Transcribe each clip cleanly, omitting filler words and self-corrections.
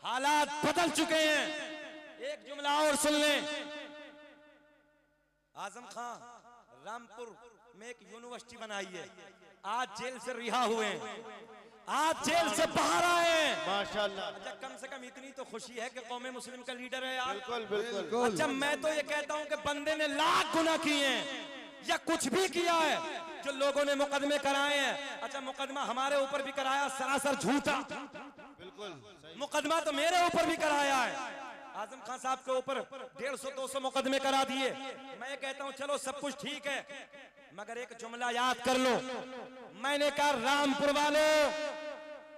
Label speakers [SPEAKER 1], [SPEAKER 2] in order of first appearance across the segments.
[SPEAKER 1] हालात बदल चुके हैं। एक जुमला और सुन लें। आजम खां रामपुर में एक यूनिवर्सिटी बनाई है, आज जेल से रिहा हुए हैं, आज जेल से बाहर आए हैं।
[SPEAKER 2] माशाल्लाह।
[SPEAKER 1] अच्छा, कम से कम इतनी तो खुशी है कि कौमे मुस्लिम का लीडर है यार।
[SPEAKER 2] बिल्कुल बिल्कुल।
[SPEAKER 1] अच्छा, मैं तो ये कहता हूं कि बंदे ने लाख गुनाह किए हैं या कुछ भी किया है, जो लोगों ने मुकदमे कराए हैं। अच्छा, मुकदमा हमारे ऊपर भी कराया, सरासर झूठा।
[SPEAKER 2] बिल्कुल
[SPEAKER 1] मुकदमा तो मेरे ऊपर भी कराया है। आजम खान साहब के ऊपर 150-200 मुकदमे करा दिए। मैं कहता हूं चलो सब कुछ ठीक है, मगर एक जुमला याद कर लो। मैंने कहा रामपुर वालों,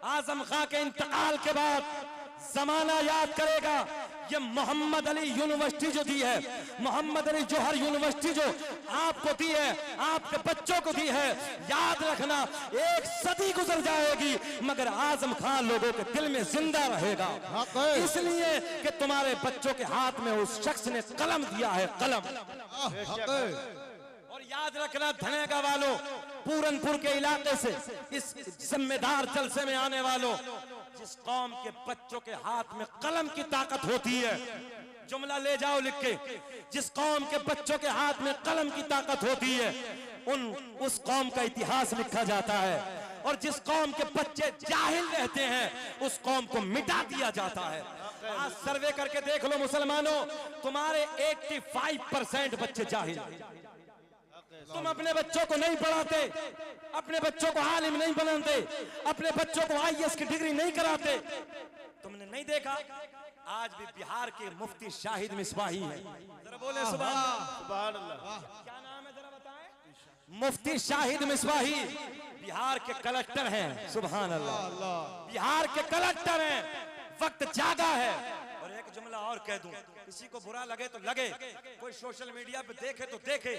[SPEAKER 1] आजम खां के इंतकाल के बाद जमाना याद करेगा ये मोहम्मद अली यूनिवर्सिटी जो दी है, मोहम्मद अली जौहर यूनिवर्सिटी जो आपको दी है, आपके बच्चों को दी है, याद रखना एक सदी गुजर जाएगी मगर आजम खान लोगों के दिल में जिंदा रहेगा। इसलिए कि तुम्हारे बच्चों के हाथ में उस शख्स ने कलम दिया है, कलम। और याद रखना धनेगा वालों, पूरनपुर के इलाके से इस जिम्मेदार जलसे में आने वालों, जिस कौम के बच्चों के हाथ में कलम की ताकत होती है, जुमला ले जाओ लिख के, जिस कौम के बच्चों के हाथ में कलम की ताकत होती है उस कौम का इतिहास लिखा जाता है। और जिस कौम के बच्चे जाहिल रहते हैं उस कौम को मिटा दिया जाता है। आज सर्वे करके देख लो मुसलमानों, तुम्हारे 85% बच्चे जाहिल। तुम अपने बच्चों को नहीं पढ़ाते, अपने बच्चों को आलिम नहीं बनाते, अपने बच्चों को आईएएस की डिग्री नहीं कराते। तुमने नहीं देखा आज भी बिहार के मुफ्ती शाहिद मिसबाही हैं। जरा बोले सुभान अल्लाह। क्या नाम है जरा बताएं। मुफ्ती शाहिद मिसबाही बिहार के कलेक्टर हैं। सुभान अल्लाह, बिहार के कलेक्टर हैं। वक्त जागा है। और एक जुमला और कह दूं, किसी को बुरा लगे तो लगे, कोई सोशल मीडिया पे देखे तो देखे,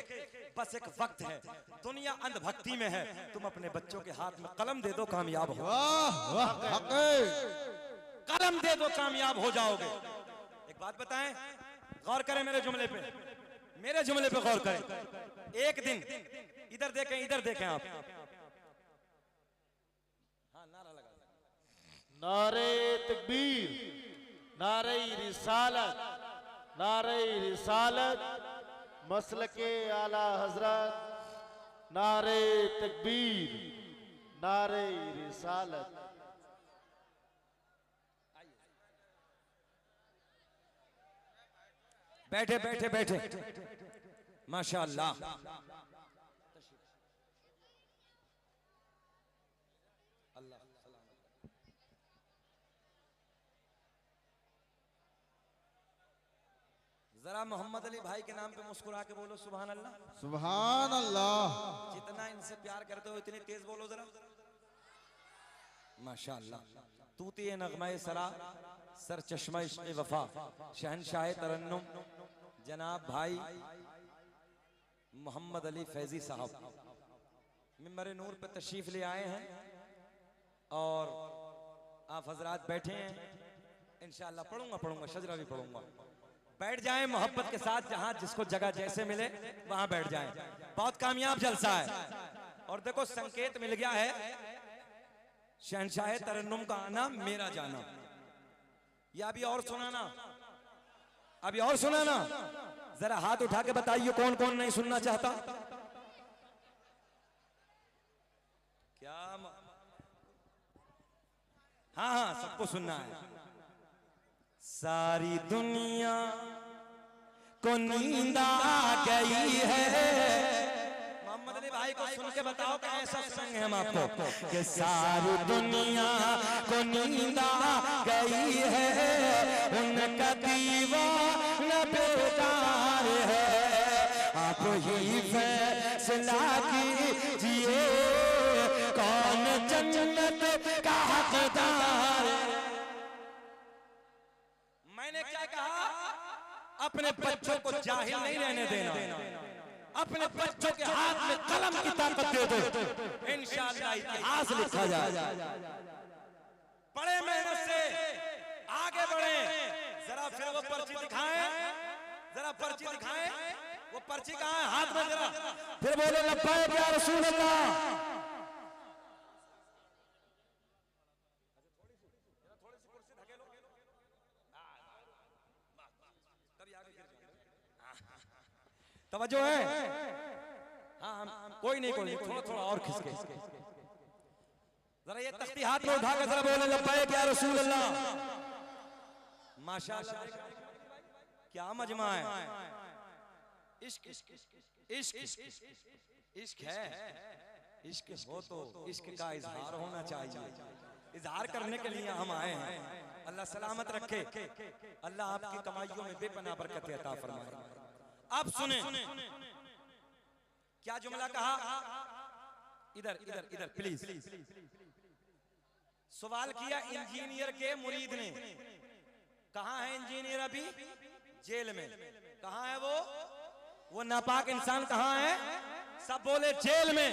[SPEAKER 1] बस एक वक्त है, दुनिया अंधभक्ति में है। तुम अपने बच्चों के हाथ में कलम दे दो, कामयाब हो। कलम दे दो, कामयाब हो जाओगे। एक बात बताएं, गौर करें मेरे जुमले पे, मेरे जुमले पे गौर करें। एक दिन इधर देखें, इधर देखें आप। हाँ, नारा लगा।
[SPEAKER 2] नारे तकबीर, नारे रिसालत, नारे रिसालत, मसलके आला हजरत, नारे तकबीर, नारे रिसालत।
[SPEAKER 1] बैठे बैठे बैठे, माशाअल्लाह। अल्लाह जरा मोहम्मद अली भाई के नाम पे मुस्कुरा के बोलो सुभान अल्लाह।
[SPEAKER 3] सुभान अल्लाह।
[SPEAKER 1] जितना इनसे प्यार करते हो इतनी तेज बोलो जरा। माशाअल्लाह। तूती नगमा सरा, सर चश्मा इश्क़ वफा, शहनशाह तरन्नुम जनाब भाई मोहम्मद अली फैजी साहब मिंबर नूर पे तशरीफ ले आए हैं और आप हजरात बैठे हैं। इंशाअल्लाह पढ़ूंगा शजरा भी पढ़ूंगा। बैठ जाएं मोहब्बत के साथ, जहां जिसको जगह जैसे मिले वहां बैठ जाएं। बहुत कामयाब जलसा है। और देखो संकेत मिल गया है, शहनशाह तरन्नुम का आना मेरा जाना। या अभी और सुनाना, अभी और सुनाना। जरा हाथ उठा के बताइए कौन कौन नहीं सुनना चाहता। क्या हाँ हाँ, सबको सुनना है। सारी दुनिया को नींद आ गई है। मोहम्मद अली भाई को सुन के बताओ कि ऐसा संग है हम आपको कि सारी दुनिया को नींद आ गई है, उनका दीवाना बेदार है। आप ही फैसला कीजिए कौन जन्नत का हकदार है। मैंने क्या कहा, अपने बच्चों को जाहिल नहीं रहने देना, अपने बच्चों के हाथ में कलम की ताकत दे दो, इंशाअल्लाह इतिहास लिखा जाए। बड़े मेहनत से आगे बढ़े। जरा फिर वो पर्ची दिखाएं, जरा पर्ची दिखाएं। वो पर्ची कहाँ है, हाथ में जरा फिर बोले लब्बैक या रसूल अल्लाह। तवज्जो है? हाँ कोई नहीं थोड़ा थोड़ा और खिसके जरा ये तख्ती हाथ में उठाकर जरा बोले लब्बैक या रसूल अल्लाह। माशाअल्लाह क्या मजमा है। इश्क इश्क इश्क है। इश्क हो तो इश्क का इजहार होना चाहिए। इजहार करने के लिए हम आए हैं। अल्लाह सलामत रखे, अल्लाह आपकी कमाइयों में बेपनाह बरकत अता फरमाए। अब सुने क्या जुमला कहा। इधर इधर इधर प्लीज। सवाल किया इंजीनियर के मुरीद ने। कहां है इंजीनियर? अभी जेल में। कहां है वो नापाक इंसान कहां है? सब बोले जेल में,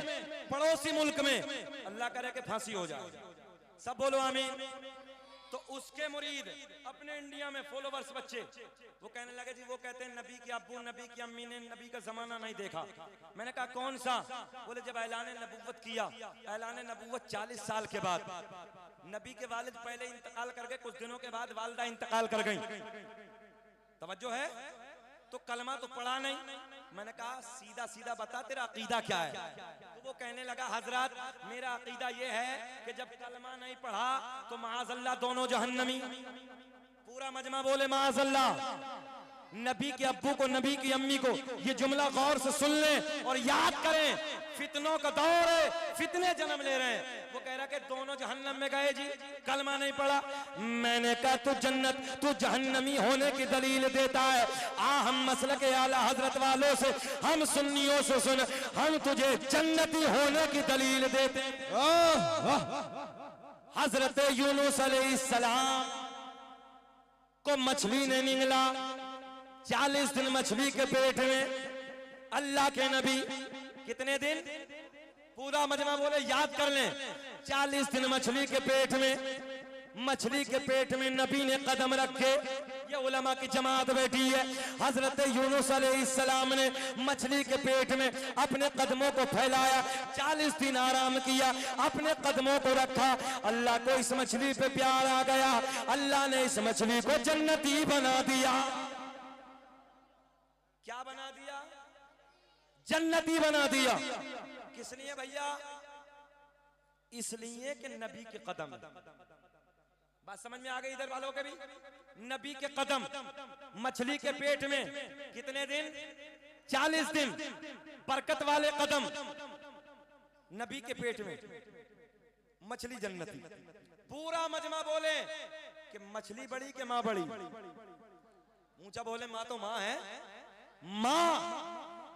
[SPEAKER 1] पड़ोसी मुल्क में। अल्लाह करे कि फांसी हो जाए। सब बोलो आमीन। तो उसके मुरीद अपने इंडिया में फॉलोवर्स बच्चे वो कहने लगे जी, वो कहते हैं नबी के अब्बू नबी की अम्मी ने नबी का जमाना नहीं देखा। मैंने कहा कौन सा? बोले जब ऐलान नबुव्वत किया। ऐलान नबुव्वत 40 साल के बाद। नबी के वालिद पहले इंतकाल कर गए, कुछ दिनों के बाद वालिदा इंतकाल कर गई। तवज्जो है? तो कलमा तो पढ़ा नहीं। मैंने कहा सीधा सीधा बता तेरा अकीदा क्या है? तो वो कहने लगा हजरत मेरा अकीदा ये है कि जब कलमा नहीं पढ़ा तो माअज़ल्लाह दोनों जहन्नमी। पूरा मजमा बोले माअज़ल्लाह। नबी के अब्बू को नबी की अम्मी को ये जुमला गौर से सुन लें और याद करें। फितनों का दौर है, फितने जन्म ले रहे हैं। वो कह रहा कि दोनों जहन्नम में गए जी, कलमा नहीं पड़ा। मैंने कहा तू जन्नत तू जहन्नमी होने की दलील देता है। हम मसलक आला हजरत वालों से, हम सुन्नियों से सुन, हम तुझे जन्नती होने की दलील देते। हजरत यूनुस अलैहिस्सलाम को मछली ने निगला। 40 दिन मछली के पेट में। अल्लाह के नबी कितने दिन? पूरा मजमा बोले याद कर लें। 40 दिन मछली के पेट में। मछली के पेट में नबी ने कदम रखे। ये उलमा की जमात बैठी है। हजरत यूनुस अलैहिस्सलाम ने मछली के पेट में अपने कदमों को फैलाया। 40 दिन आराम किया, अपने कदमों को रखा। अल्लाह को इस मछली पे प्यार आ गया। अल्लाह ने इस मछली को जन्नती बना दिया। क्या बना दिया? जन्नती बना दिया। किस लिए भैया? इसलिए कि नबी के कदम। बात समझ में आ गई इधर वालों के भी? नबी के कदम मछली के पेट में कितने दिन? 40 दिन। बरकत वाले कदम नबी के पेट में, मछली जन्नती। पूरा मजमा बोले कि मछली बड़ी के माँ बड़ी। ऊंचा बोले माँ तो माँ है। माँ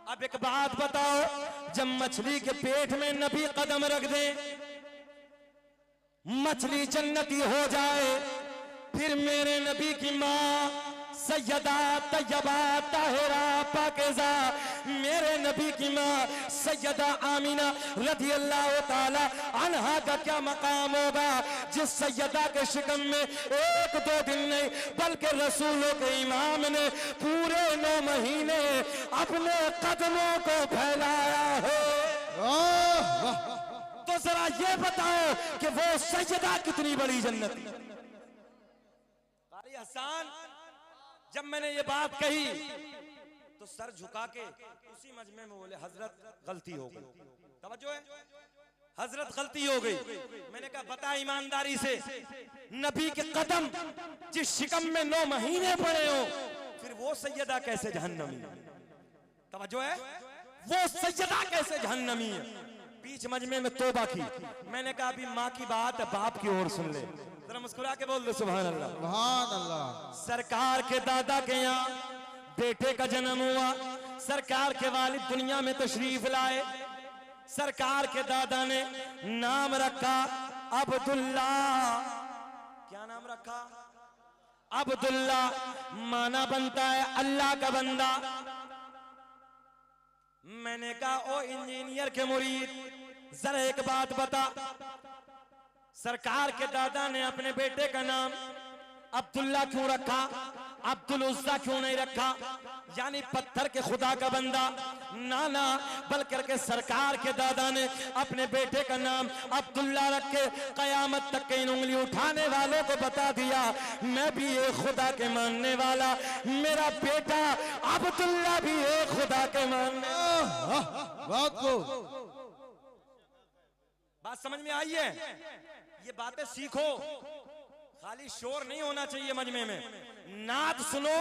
[SPEAKER 1] अब एक बात बताओ, जब मछली के पेट में नबी कदम रख दे, मछली जन्नती हो जाए, फिर मेरे नबी की माँ सैयदा तैयबा ताहिरा पाकीज़ा, मेरे नबी की माँ सैयदा आमीना रज़ी अल्लाह ताला अन्हा का क्या मकाम होगा, जिस सैयदा के शिकम में 1-2 दिन नहीं बल्कि रसूलों के इमाम ने पूरे 9 महीने अपने कदमों को फैलाया है। तो जरा ये बताओ कि वो सैयदा कितनी बड़ी जन्नती। कारी हसन जब मैंने ये बात कही तो सर झुका के उसी मजमे में बोले हजरत गलती हो गई। तवज्जो है? हजरत गलती हो गई। मैंने कहा बता ईमानदारी से, नबी के कदम जिस शिकम में 9 महीने पड़े हो, फिर वो सैयदा कैसे जहन्नमी? तवज्जो है? वो सैयदा कैसे जहन्नमी है? बीच मजमे में तौबा की। मैंने कहा अभी माँ की बात है, बाप की ओर सुन ले। जरा मुस्कुरा के बोल दो सुभान अल्लाह।
[SPEAKER 3] सुभान अल्लाह।
[SPEAKER 1] सरकार के दादा के यहाँ बेटे का जन्म हुआ। सरकार के वालिद दुनिया में तशरीफ लाए। सरकार के दादा ने नाम रखा अब्दुल्ला। क्या नाम रखा? अब्दुल्ला। माना बनता है अल्लाह का बंदा। मैंने कहा ओ इंजीनियर के मुरीद, जरा एक बात बता, सरकार के दादा ने अपने बेटे का नाम अब्दुल्ला क्यों रखा, अब्दुल उज़्ज़ा क्यों नहीं रखा, यानी पत्थर के खुदा का बंदा नाना, बल्कि के सरकार के दादा ने अपने बेटे का नाम अब्दुल्ला रख के कयामत तक के इन उंगली उठाने वालों को बता दिया, मैं भी एक खुदा के मानने वाला, मेरा बेटा अब्दुल्ला भी एक खुदा के मानने।
[SPEAKER 3] बात को
[SPEAKER 1] बात समझ में आई है? ये बातें सीखो, खाली शोर नहीं होना चाहिए मजमे में, नात सुनो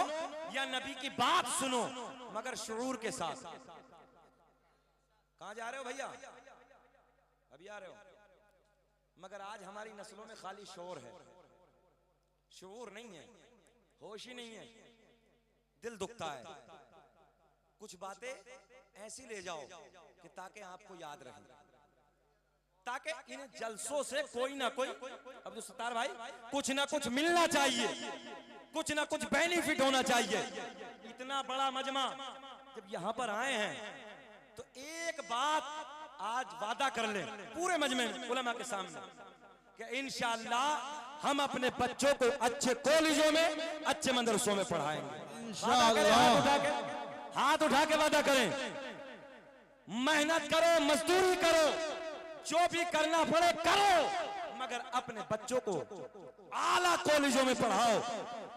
[SPEAKER 1] या नबी की बात सुनो मगर शुरूर के साथ। कहां जा रहे हो भैया? अभी आ रहे हो? मगर आज हमारी नस्लों में खाली शोर है, शुरूर नहीं है, होश ही नहीं है, दिल दुखता है। कुछ बातें ऐसी ले जाओ कि ताकि आपको याद रहे, ताकि इन जलसों से कोई ना कोई, अब्दुल सत्तार भाई, कुछ ना कुछ मिलना चाहिए, कुछ ना कुछ बेनिफिट होना चाहिए। इतना बड़ा मजमा जब यहां पर आए हैं तो एक बात आज वादा कर ले पूरे मजमे में उलमा के सामने कि इंशाअल्लाह हम अपने बच्चों को अच्छे कॉलेजों में, अच्छे मदरसों में पढ़ाएंगे।
[SPEAKER 3] इंशाअल्लाह।
[SPEAKER 1] हाथ उठा के वादा करें, मेहनत करो, मजदूरी करो, जो भी करना पड़े करो, मगर अपने बच्चों को आला कॉलेजों में पढ़ाओ,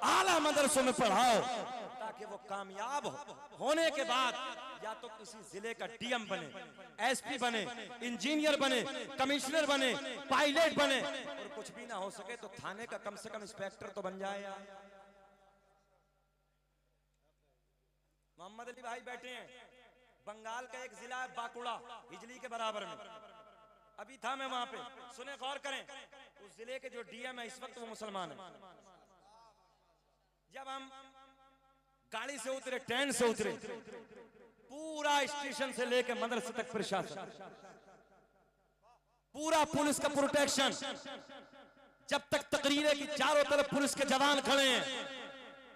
[SPEAKER 1] आला मदरसों में पढ़ाओ, ताकि वो कामयाब होने के बाद या तो किसी जिले का डीएम बने, एसपी बने, इंजीनियर बने, कमिश्नर बने, पायलट बने, और कुछ भी ना हो सके तो थाने का कम से कम इंस्पेक्टर तो बन जाए यार। मोहम्मद अली भाई बैठे हैं, बंगाल का एक जिला है बांकुड़ा, हिजली के बराबर में, अभी था मैं वहां पे, सुने गौर करें, उस जिले के जो डीएम है इस वक्त वो मुसलमान है। जब हम गाड़ी से उतरे, ट्रेन से उतरे, पूरा स्टेशन से लेकर मदरसे तक प्रशासन, पूरा पुलिस का प्रोटेक्शन, जब तक तकरीर है कि चारों तरफ पुलिस के जवान खड़े हैं,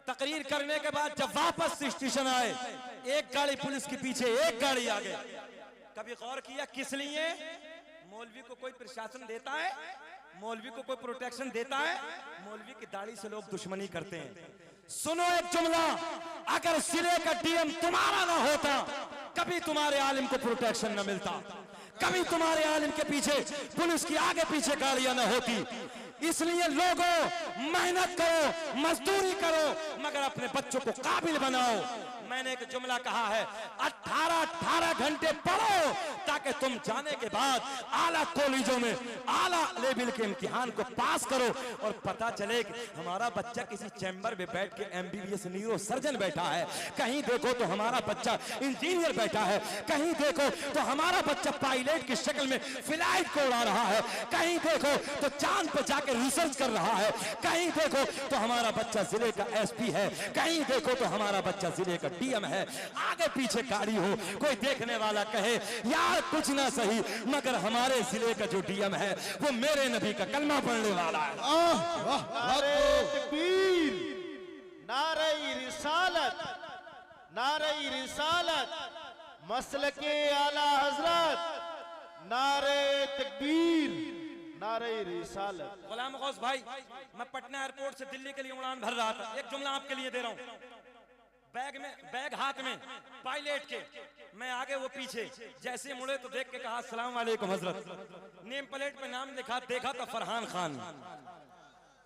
[SPEAKER 1] तकरीर करने के बाद जब वापस स्टेशन आए, एक गाड़ी पुलिस के पीछे, एक गाड़ी आगे। कभी गौर किया किस लिए? मौलवी को कोई प्रशासन देता है, मौलवी को कोई प्रोटेक्शन देता है, मौलवी की दाढ़ी से लोग दुश्मनी करते हैं। सुनो एक जुमला, अगर सिरे का डीएम तुम्हारा ना होता, कभी तुम्हारे आलिम को प्रोटेक्शन न मिलता, कभी तुम्हारे आलिम के पीछे पुलिस की आगे पीछे गाड़ियां न होती। इसलिए लोगों, मेहनत करो, मजदूरी करो, मगर अपने बच्चों को काबिल बनाओ। मैंने एक जुमला कहा है, 18 घंटे पढ़ो ताकि तुम जाने के बाद आला कॉलेजों में आला लेवल के इम्तिहान को पास करो और पता चले कि हमारा बच्चा किसी चैम्बर में बैठ के एमबीबीएस न्यूरो सर्जन बैठा है, कहीं देखो तो हमारा बच्चा इंजीनियर बैठा है, कहीं देखो तो हमारा बच्चा पायलट की शक्ल में फ्लाइट को उड़ा रहा है, कहीं देखो तो चांद पर जाकर रिसर्च कर रहा है, कहीं देखो तो हमारा बच्चा जिले का एसपी है, कहीं देखो तो हमारा बच्चा जिले का डीएम है। आगे पीछे गाड़ी हो, कोई देखने वाला कहे यार कुछ ना सही, मगर हमारे जिले का जो डीएम है वो मेरे नबी का कलमा पढ़ने वाला है।
[SPEAKER 2] नारे तकबीर, नारे रिसालत, नारे रिसालत, मसलके आला हजरत, नारे तकबीर, नारे रिसालत।
[SPEAKER 1] गुलाम गौस भाई, मैं पटना एयरपोर्ट से दिल्ली के लिए उड़ान भर रहा था, एक जुमला आपके लिए दे रहा हूं, बैग हाथ में, पायलट के, मैं आगे वो पीछे, जैसे मुड़े तो देख के कहा अस्सलाम वालेकुम हजरत। नेम प्लेट पे नाम लिखा, देखा तो फरहान खान।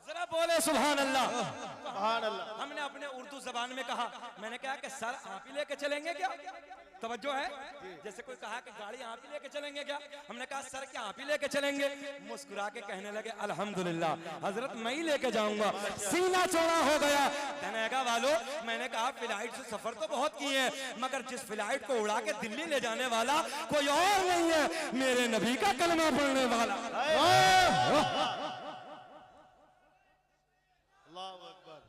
[SPEAKER 1] जरा बोले सुभान अल्लाह।
[SPEAKER 2] सुभान अल्लाह।
[SPEAKER 1] हमने अपने उर्दू जबान में कहा, मैंने कहा कि सर आप ही लेके चलेंगे क्या? तवज्जो है? जैसे कोई कहा कि गाड़ी आप ही लेके चलेंगे क्या? हमने कहा सर क्या आप ही लेके चलेंगे? मुस्कुरा के कहने लगे अल्हम्दुलिल्लाह हजरत मैं ही लेके जाऊंगा। सीना चौड़ा हो गया। धनेगा वालों, मैंने कहा फ्लाइट से सफर तो बहुत किए हैं, मगर जिस फ्लाइट को उड़ा के दिल्ली ले जाने वाला कोई और नहीं है, मेरे नबी का कलमा पढ़ने वाला।
[SPEAKER 2] अल्लाहु अकबर,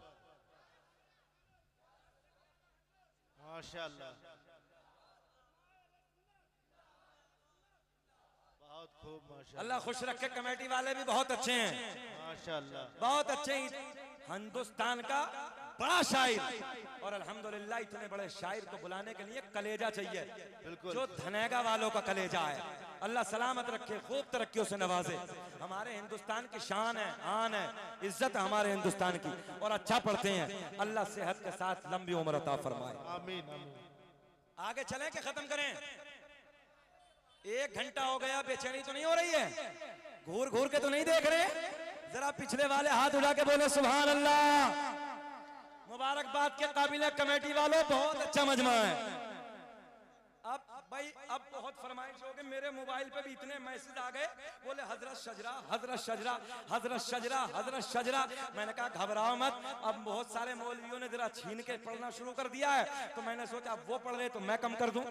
[SPEAKER 2] माशाअल्लाह, बहुत खूब, माशाअल्लाह।
[SPEAKER 1] अल्लाह खुश रखे। कमेटी वाले भी बहुत अच्छे हैं,
[SPEAKER 2] माशाअल्लाह,
[SPEAKER 1] बहुत अच्छे। हिंदुस्तान का बड़ा शायर, और अल्हम्दुलिल्लाह इतने बड़े शायर को बुलाने के लिए कलेजा चाहिए,
[SPEAKER 2] बिल्कुल।
[SPEAKER 1] जो धनेगा वालों का कलेजा है। अल्लाह सलामत रखे, खूब तरक्कियों से नवाजे। हमारे हिंदुस्तान की शान है, आन है, इज्जत है हमारे हिंदुस्तान की, और अच्छा पढ़ते हैं। अल्लाह सेहत के साथ लंबी उम्र अता फरमाए।
[SPEAKER 2] आमीन
[SPEAKER 1] आगे चलें कि खत्म करें? 1 घंटा हो गया, बेचैनी तो नहीं हो रही है? घूर घूर के तो नहीं देख रहे? जरा पिछले वाले हाथ उठा के बोले सुभान अल्लाह। मुबारकबाद के काबिल कमेटी वालों, बहुत अच्छा मजमा है। अब भाई अब बहुत फरमाइश हो गई, मेरे मोबाइल पे भी इतने मैसेज आ गए, बोले हजरत शजरा, हजरत शजरा, हजरत शजरा, हजरत शजरा। मैंने कहा घबराओ मत, अब बहुत सारे मौलवियों ने जरा छीन के पढ़ना शुरू कर दिया है, तो मैंने सोचा अब वो पढ़ रहे तो मैं कम कर दूं।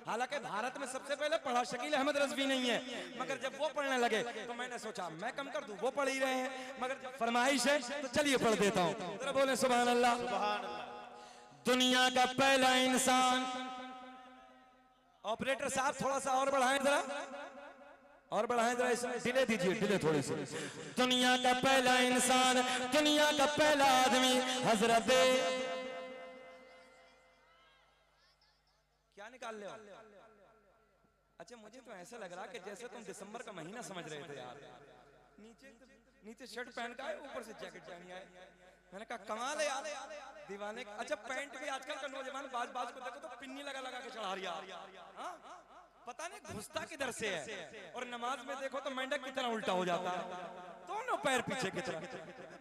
[SPEAKER 1] हालांकि भारत में सबसे पहले पढ़ा शकील अहमद रज़वी नहीं है, मगर जब वो पढ़ने लगे तो मैंने सोचा मैं कम कर दूं, वो पढ़ ही रहे हैं, मगर जब फरमाइश है तो चलिए पढ़ देता हूँ। जरा बोले सुभान अल्लाह।
[SPEAKER 2] सुभान अल्लाह।
[SPEAKER 1] दुनिया का पहला इंसान, ऑपरेटर साहब थोड़ा सा और बढ़ाएं जरा, और बढ़ाएं जरा, इसमें डिले दीजिए, डिले थोड़ी सी। दुनिया का पहला इंसान, दुनिया का पहला आदमी हजरत, क्या निकाल ले? अच्छा मुझे तो ऐसा लग रहा कि जैसे तुम दिसंबर का महीना समझ रहे थे यार। नीचे शर्ट पहन का है, ऊपर से जैकेट पहनी है। मैंने कहा कमाल है यार, दीवाने। अच्छा पैंट भी आजकल का नौजवान बाज को देखो तो पिन्नी लगा लगा के चढ़ा रहा, पता नहीं घुसता किधर से है। और नमाज में देखो तो मेंढक की तरह उल्टा हो जाता है, दोनों पैर पीछे की तरह।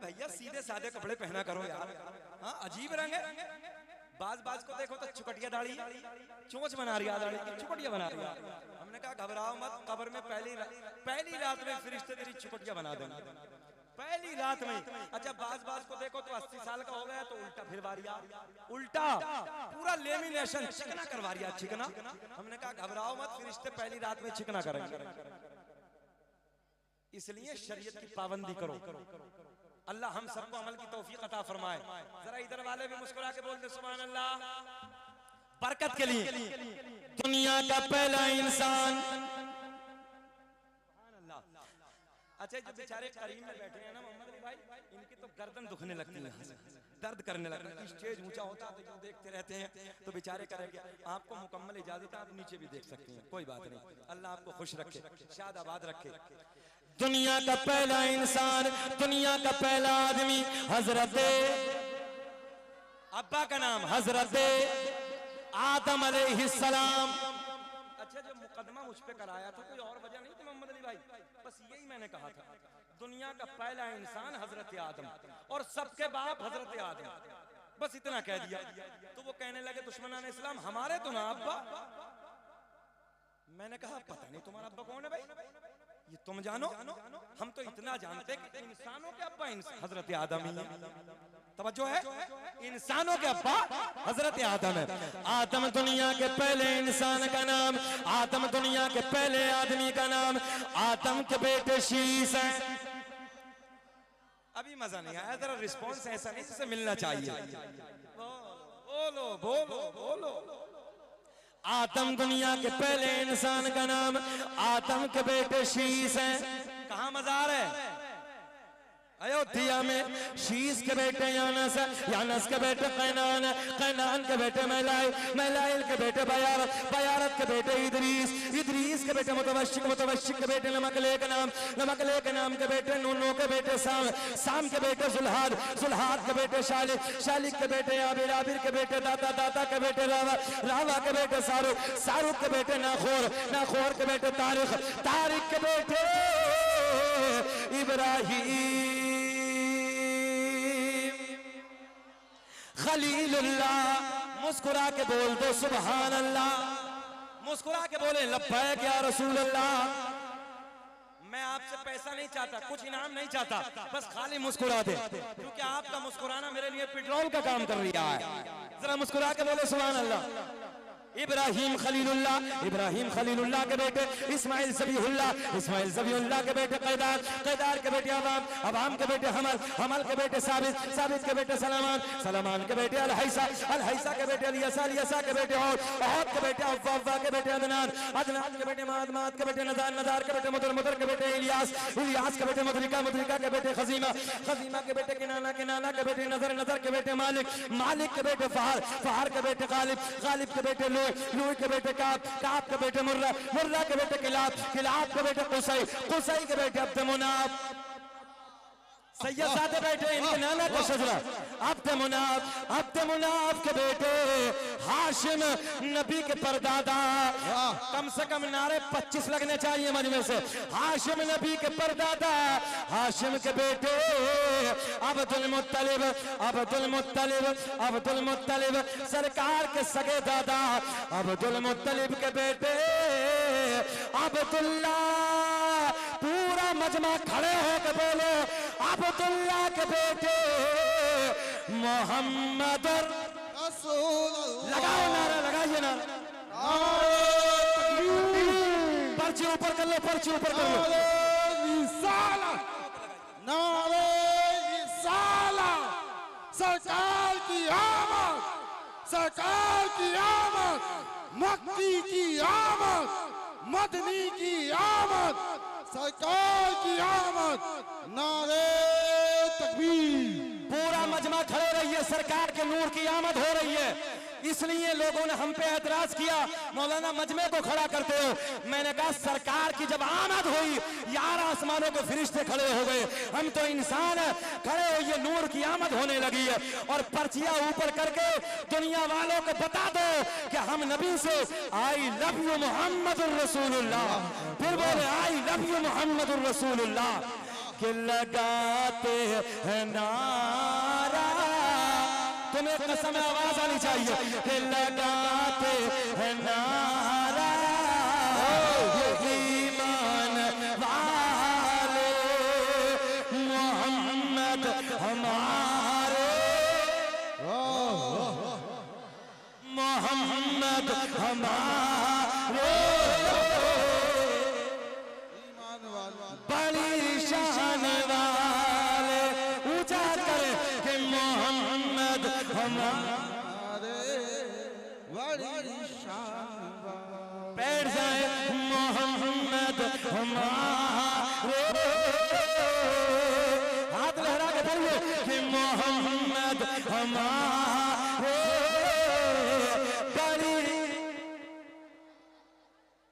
[SPEAKER 1] भैया सीधे साधे कपड़े पहना करो यार, हाँ अजीब रंग है। बाज को देखो तो चुकटिया दाढ़ी, चोंच बना रही दाढ़ी, चुकटिया बना रही। हमने कहा घबराओ मत, कब्र में पहली रात में फरिश्ते तेरी चुकटिया बना देना, पहली रात में। अच्छा बाज को देखो तो 80 साल का हो गया तो उल्टा फिर वारिया, उल्टा पूरा लेमिनेशन चिकना करवा रिया, चिकना। हमने कहा घबराओ मत, फरिश्ते पहली रात में चिकना करेंगे। इसलिए शरीयत की पाबंदी करो। अल्लाह हम सबको अमल की तौफीक अता फरमाए। जरा इधर वाले भी मुस्कुरा के बोलते सुभान अल्लाह, बरकत के लिए। दुनिया का पहला इंसान, अच्छा जो बेचारे करीम में बैठे हैं ना मोहम्मद अली भाई, इनकी तो गर्दन दुखने लगती है, दर्द करने लगता है। स्टेज ऊंचा होता है तो जो देखते रहते हैं तो बेचारे करेंगे। आपको मुकम्मल इजाजत है, आप नीचे भी देख सकते हैं, कोई बात नहीं। अल्लाह आपको खुश रखे, शाद आबाद रखे। दुनिया का पहला इंसान, दुनिया का पहला आदमी हजरत, अब्बा का नाम हजरत आदम अलैहिस्सलाम। अच्छा जो मुकदमा मुझ पे कराया था कोई और वजह नहीं थी मोहम्मद अली भाई, बस यही मैंने कहा था। दुनिया का पहला इंसान हजरत आदम और सबके बाप हजरत आदम, बस इतना कह दिया। तो वो कहने लगे दुश्मनान इस्लाम हमारे तो ना अब्बा। मैंने कहा पता नहीं तुम्हारा अब्बा कौन है भाई, ये तुम जानो, हम तो इतना जानते कि इंसानों के अब्बा हजरत आदम ही है। तवज्जो है, इंसानों के अब्बा हजरत आदम है। आदम दुनिया के पहले इंसान का नाम, आदम दुनिया के पहले आदमी का नाम, आदम के बेटे शीश है। अभी मजा नहीं आया, जरा रिस्पॉन्स ऐसा नहीं जिससे मिलना चाहिए। बोलो बोलो बोलो। आदम दुनिया के पहले इंसान का नाम, आदम के बेटे शीश है। कहाँ मजार है? अयोध्या में। शीश के बेटे यानस, यानस के बेटे कैनान, कैनान के बेटे मैलाइल, मैलाइल के बेटे बयारत, बयारत के बेटे इदरीस, इदरीस के बेटे मुतवश्शिक, मुतवश्शिक के बेटे नमकले के नाम, नमकले के नाम के बेटे नूनो के बेटे साम, साम के बेटे जुल्हाद, जुल्हाद के बेटे शालिक, शालिक के बेटे आबिर, आबिर के बेटे दाता, दाता के बेटे रावा, रावा के बेटे सारुक, सारुक के बेटे नाखोर, नाखोर के बेटे तारिक, तारिक के बेटे इब्राहिम, खलीलुल्लाह। मुस्कुरा के बोल दो सुभान अल्लाह, मुस्कुरा के बोले लब्बैक या रसूल अल्लाह। मैं आपसे पैसा नहीं चाहता, कुछ इनाम नहीं चाहता, बस खाली मुस्कुरा दे, क्योंकि आपका मुस्कुराना मेरे लिए पेट्रोल का काम कर रहा है। जरा मुस्कुरा के बोले सुभान अल्लाह। इब्राहिम खलीलुल्लाह, इब्राहिम खलीलुल्लाह के बेटे इस्माइल ज़बीहुल्लाह, इस्माइल ज़बीहुल्लाह के बेटे कैदार, कैदार के बेटे अवाम, अवाम के बेटे हमल, हमल के बेटे साबित, साबित के बेटे सलामान, सलामान के बेटे अल-हैसा, अल-हैसा के बेटे अलियसा, अलियसा के बेटे और के बेटे अव्वा, अव्वा के बेटे अदनान, अदनान के बेटे माद, माद के बेटे नदार, नदार के बेटे मुदर, मुदर के बेटे इलियास, इलियास के बेटे मुदरिका, मुदरिका के बेटे खजीमा, खजीमा के बेटे किनाना, किनाना के बेटे नजर, नजर के बेटे मालिक, मालिक के बेटे फहार, फहार के बेटे गालिब, गालिब के बेटे लूई के बेटे काब के बेटे मुर्रा, मुर्रा के बेटे किलाब, किलाब के बेटे कुसई, कुसई के बेटे अब्द मुनाफ, सैयदजादे बैठे इनके नाना का शजरा अब्द मुनाफ के बेटे हाशिम, नबी के परदादा। कम से कम नारे 25 लगने चाहिए मजमे से। हाशिम नबी के परदादा, हाशिम के बेटे अब्दुल मुत्तलिब सरकार के सगे दादा, अब्दुल मुत्तलिब के बेटे अब्दुल्ला। पूरा मजमा खड़े होकर बोलो अब्दुल्ला के बेटे मोहम्मद। लगाओ नारा, लगाइए नारा। पर्ची ऊपर कर लो, पर्ची ऊपर कर लो।
[SPEAKER 3] नारे रिसालत, सरकार की आमद, सरकार की आमद, मक्की की आमद, मदनी की आमद, सरकार की आमद, नारे तकबीर।
[SPEAKER 1] पूरा मजमा खड़े रहिए, सरकार के नूर की आमद हो रही है। इसलिए लोगों ने हम पे एतराज किया, मौलाना मजमे को खड़ा करते हो। मैंने कहा सरकार की जब आमद हुई यार आसमानों के फरिश्ते खड़े हो गए, हम तो इंसान है, खड़े हो, ये नूर की आमद होने लगी है। और पर्चियां ऊपर करके दुनिया वालों को बता दो कि हम नबी से आई लव यू मोहम्मदुर रसूलुल्लाह, फिर बोले आई लव यू मोहम्मदुर रसूलुल्लाह के लगाते हैं नारा। तुम्हें कसम आवाज आनी चाहिए कि लगाते हैं नारा ईमान वाले, मोहम्मद हमारे, मोहम्मद हमारे, बड़ी शान वाले, ऊंचा करे कि मोहम्मद हमारे,
[SPEAKER 3] बड़ी शान।
[SPEAKER 1] बैठ जाए मोहम्मद हमारे, हाथ लहरा के बोलिए कि मोहम्मद हमारे। बड़ी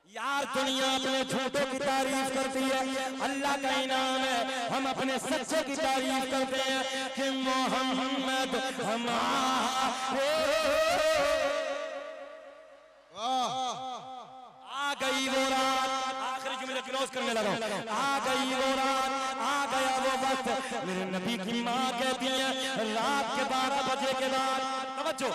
[SPEAKER 1] यार दुनिया अपने झूठों की तारीफ करती है, अल्लाह का इनाम है हम अपने सच्चे की तारीफ करते हैं कि मोहम्मद हमारे। आ गई वो रात, आखिरी जुमले क्लोज करने लगा, आ गई वो रात, आ गया वो वक्त। मेरे नबी की माँ कहती है रात के 12 बजे के बाद, तवज्जो,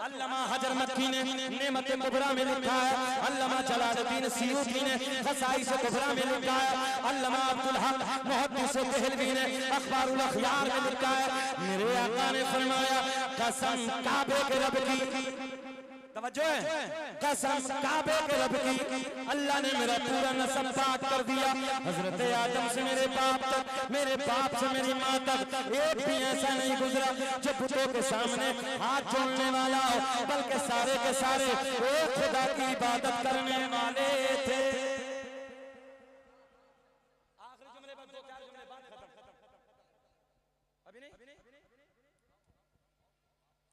[SPEAKER 1] अल्लामा हजर मक्की ने नेमत कुबरा में लिखा है, अल्लामा जलालुद्दीन सियूती ने खसाइस कुबरा में लिखा है, अल्लामा अब्दुल हक मुहद्दिस देहलवी ने अखबारुल अखयार में लिखा है। मेरे आका ने फरमाया कसम काबे के रब की, तवज्जो है, कसम काबे के रब की, अल्लाह ने मेरा पूरा नस्ब पाक कर दिया। हजरत आदम से मेरे बाप तक, मेरे बाप से मेरी माँ तक एक भी ऐसा नहीं गुजरा जो बुतों के सामने हाथ जोड़ने वाला हो, बल्कि सारे के सारे एक खुदा की इबादत करने वाले थे। आखिरी जुमले पर 2-4 जुमले बाद खत्म, अभी नहीं।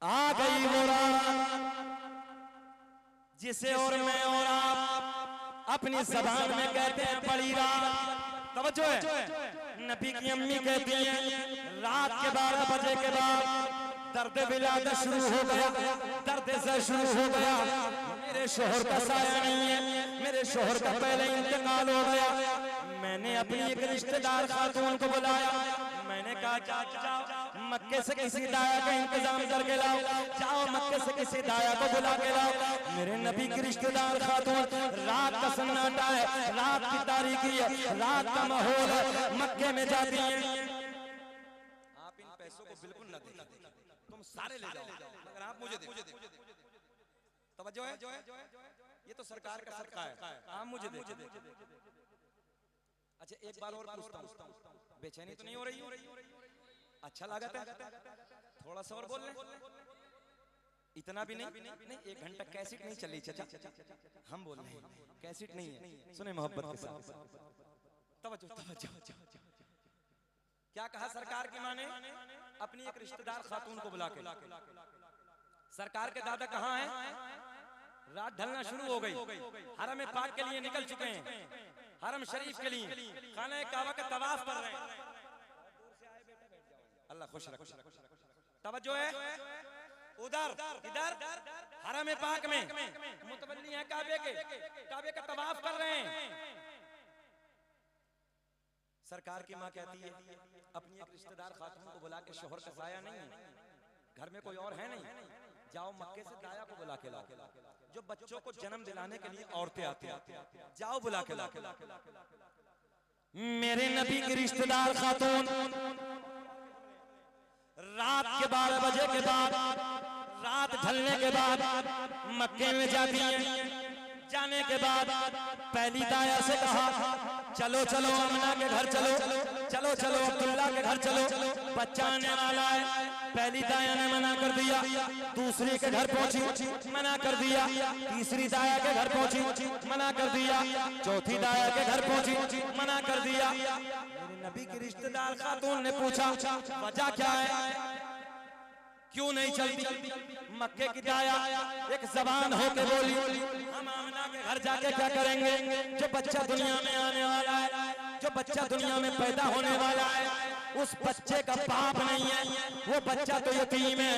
[SPEAKER 1] आ गई वो रात जिसे और मैं और आप अपनी ज़बान में कहते हैं बड़ी रात। तवज्जो है, नबी की अम्मी कहती हैं रात के 12 बजे के बाद दर्द विलादत शुरू हो गया, दर्द से शुरू हो गया। मेरे शोहर का साया नहीं है, मेरे शोहर का पहले इंतकाल हो गया। मैंने अपनी एक रिश्तेदार खातून को बुलाया, मैंने कहा जाओ मक्के से किसी दाया का इंतजाम करके लाओ, जाओ मक्के से किसी दाया को बुला के लाओ। मेरे नबी की रिश्तेदार खातून, रात का सन्नाटा है, रात की तारीकी है, रात का माहौल है, मक्के में जाती हैं। आप इन पैसों को बिल्कुल न देना, तुम सारे ले जाओ, मगर आप मुझे दे। तवज्जो है, ये तो सरकार का सदका है, आप मुझे दे। अच्छा एक बार और पूछता हूँ, बेचैनी तो नहीं हो रही? अच्छा लगा था, थोड़ा सा और बोल लें, इतना भी नहीं। 1 घंटा कैसेट नहीं चली चाचा, हम बोल रहे हैं कैसेट नहीं है, सुने मोहब्बत के साथ। तवज्जो, क्या कहा सरकार की माँ ने? अपनी एक रिश्तेदार खातून को बुला के, सरकार के दादा कहाँ हैं? रात ढलना शुरू हो गई, हरम पाक के लिए निकल चुके हैं, हरम शरीफ के लिए खाना काबा का तवाफ कर रहे हैं। अल्लाह खुश रखे, तवज्जो है उधर, इधर हरम पाक में मुतवल्ली हैं काबे का तवाफ कर रहे हैं। सरकार की माँ कहती है अपनी एक रिश्तेदार खातून को बुला के, शोहर का साया नहीं है, घर में कोई और है नहीं, जाओ मक्के से दाया को बुला के लाओ, जो बच्चों को जन्म दिलाने के लिए औरतें आती हैं, जाओ बुला के लाओ। मेरे नबी की रिश्तेदार खातून रात के 12 बजे के बाद, रात ढलने के बाद मक्के में जाती हैं। जाने के बाद पहली दाया से कहा चलो चलो अमना के घर चलो, चलो चलो अब्दुल्ला के घर चलो, बच्चा आने वाला है। पहली दाया ने मना कर दिया, दूसरी के घर पहुंची, मना कर दिया, तीसरी दाया के घर पहुंची, मना कर दिया, चौथी दाया के घर पहुंची, मना कर दिया। मेरे नबी की रिश्तेदार खातून ने पूछा वजह क्या है, क्यों नहीं चलती? मक्के की दाया एक जबान होके बोली, हम आमना के घर जाके क्या करेंगे? जो बच्चा दुनिया में आने वाला है, जो बच्चा दुनिया में पैदा होने वाला है, उस बच्चे का बाप नहीं है, वो बच्चा तो यतीम है।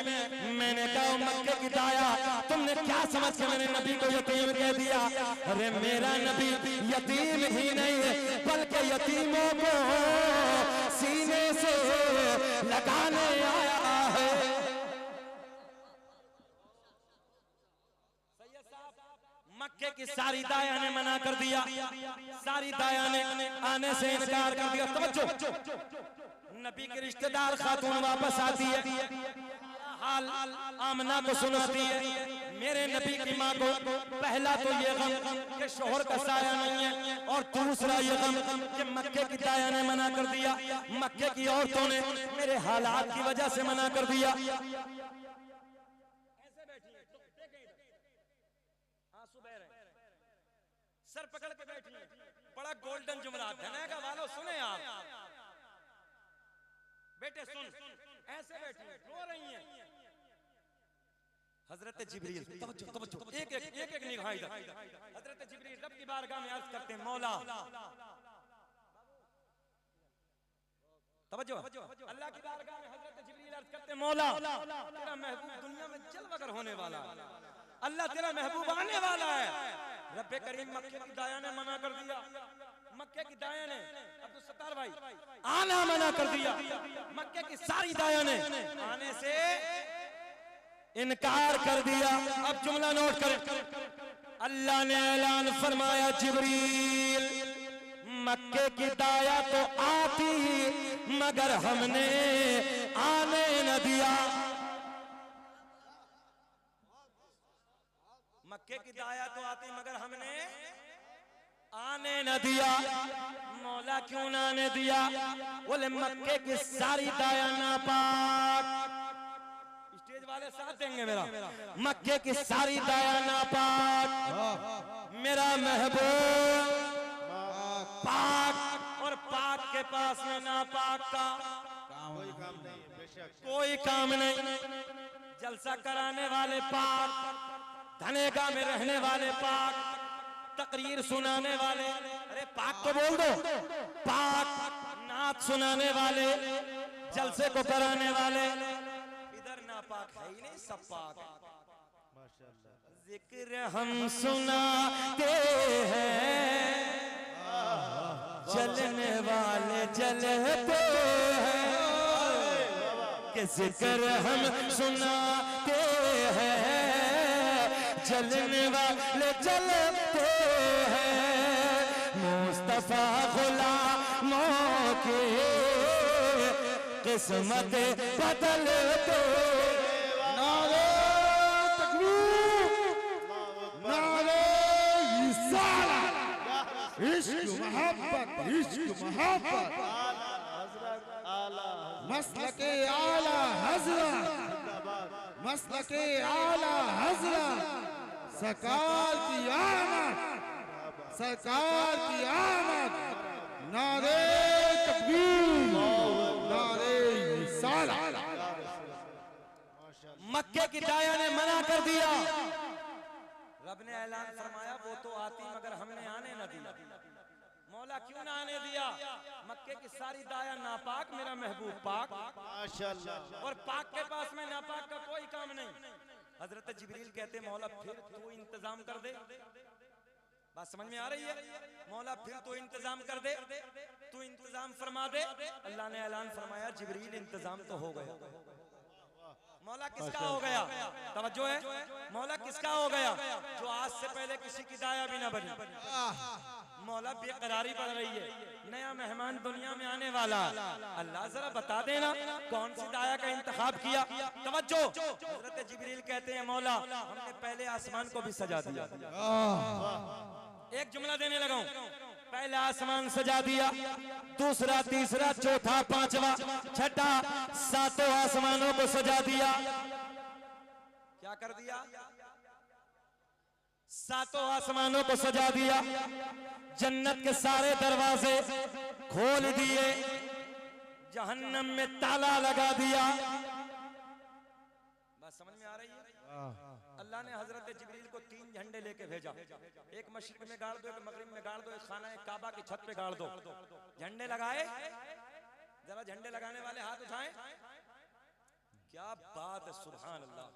[SPEAKER 1] मैंने कहा मक्के की दाया तुमने क्या समझ के मेरे नबी को यतीम कह दिया? अरे मेरा नबी यतीम ही नहीं है, बल्कि यतीमों को सीने से लगाने आया है। मक्के की सारी दाया ने मना कर दिया, सारी दाया ने आने से इनकार कर दिया। तवज्जो, नबी के रिश्तेदार खातून वापस आती है, हाल आमना को सुनाती है। मेरे नबी की माँ को पहला तो ये गम कि शोहर का साया नहीं है, और दूसरा ये गम कि मक्के की दाया ने मना कर दिया, मक्के की औरतों ने मेरे हालात की वजह से मना कर दिया। सर पकड़ के बैठी है, बड़ा गोल्डन जुमला धनेगा वालों सुने आप, बेटे सुन, ऐसे बैठी रो रही हैं। हजरत जिब्रील, तवज्जो तवज्जो, एक निगाह इधर। हजरत जिब्रील रब की बारगाह में अर्ज करते हैं, मौला, तवज्जो, अल्लाह की बारगाह में हजरत जिब्रील अर्ज करते हैं, मौला तेरा महबूब दुनिया में जलवागर होने वाला है, अल्लाह तेरा महबूब आने वाला है। रब्बे करीम मक्के की दाया ने मना कर दिया, मक्के की दाया ने, अब्दुल सत्तार भाई, आना मना कर दिया। मक्के की सारी दाया ने आने से इनकार कर दिया। अब जुमला नोट करें, अल्लाह ने ऐलान फरमाया, जिब्रील मक्के की दाया तो आती मगर हमने आने न दिया। मक्के की दाया तो आती मगर हमने आने न दिया। मौला क्यों ना आने दिया? बोले मक्के की सारी दाया नापाक, स्टेज वाले साथ देंगे मेरा, मक्के की सारी दाया नापाक, मेरा महबूब पाक, और पाक के पास में नापाक का
[SPEAKER 2] कोई काम नहीं, बेशक
[SPEAKER 1] कोई काम नहीं। जलसा कराने वाले पाक, धनेगा में रहने वाले पाक, तकरीर सुनाने वाले, अरे पाक तो बोल दो, पाक, नात सुनाने वाले, जलसे को कराने वाले, इधर नापाक है ही नहीं, सब पाक।
[SPEAKER 2] माशाअल्लाह।
[SPEAKER 1] जिक्र हम सुनाते हैं, जलने वाले जलते हैं, कि जिक्र हम सुनाते हैं, जलने वाले जलते हैं, मुस्तफा गुलामों की किस्मत बदलते।
[SPEAKER 3] नारे तकबीर, नारे रिसालत, इश्क मोहब्बत, इश्क मोहब्बत, मसलके आला हज़रत, मसलके आला हज़रत, सरकार की आमद, सरकार की आमद, नारे तकबीर, नारे रिसालत।
[SPEAKER 1] मक्के की दाया ने मना कर दिया, रब ने ऐलान फरमाया वो तो आती मगर हमने आने न दिया। मौला क्यों ना आने दिया? मक्के की सारी दाया नापाक, मेरा महबूब पाक।
[SPEAKER 2] माशाअल्लाह।
[SPEAKER 1] और पाक के पास में नापाक का कोई काम नहीं। हजरत जिब्रील कहते मौला फिर तू इंतजाम कर दे। बात समझ में आ रही है? मौला फिर तो इंतजाम कर दे, तू इंतजाम फरमा दे। अल्लाह ने ऐलान फरमाया जिब्रील इंतजाम तो हो गया। मौला किसका हो गया? तवज्जो है, मौला किसका हो गया? जो आज से पहले किसी की दाया भी ना बनी। मौला बेकरारी बढ़ रही है, नया मेहमान दुनिया में आने वाला। अल्लाह जरा बता देना कौन सी दाया का इंतखाब किया? तवज्जो, हजरत जिब्रील कहते हैं मौला हमने पहले आसमान को भी सजा दिया। एक जुमला देने लगा हूं, पहला आसमान सजा दिया, दूसरा, तीसरा, चौथा, पांचवा, छठा, सातों आसमानों को सजा दिया। क्या कर दिया? सातों आसमानों को सजा दिया। जन्नत के सारे दरवाजे खोल दिए, जहन्नम में ताला लगा दिया। बात समझ में आ रही है? अल्लाह ने हजरत जिब्रील को 3 झंडे लेके भेजा। एक मशरिक में गाड़ दो, एक मगरिब में गाड़ दो, एक खाना एक काबा की छत पे गाड़ दो। झंडे लगाए, जरा झंडे लगाने वाले हाथ उठाएं। क्या बात है, सुभान अल्लाह।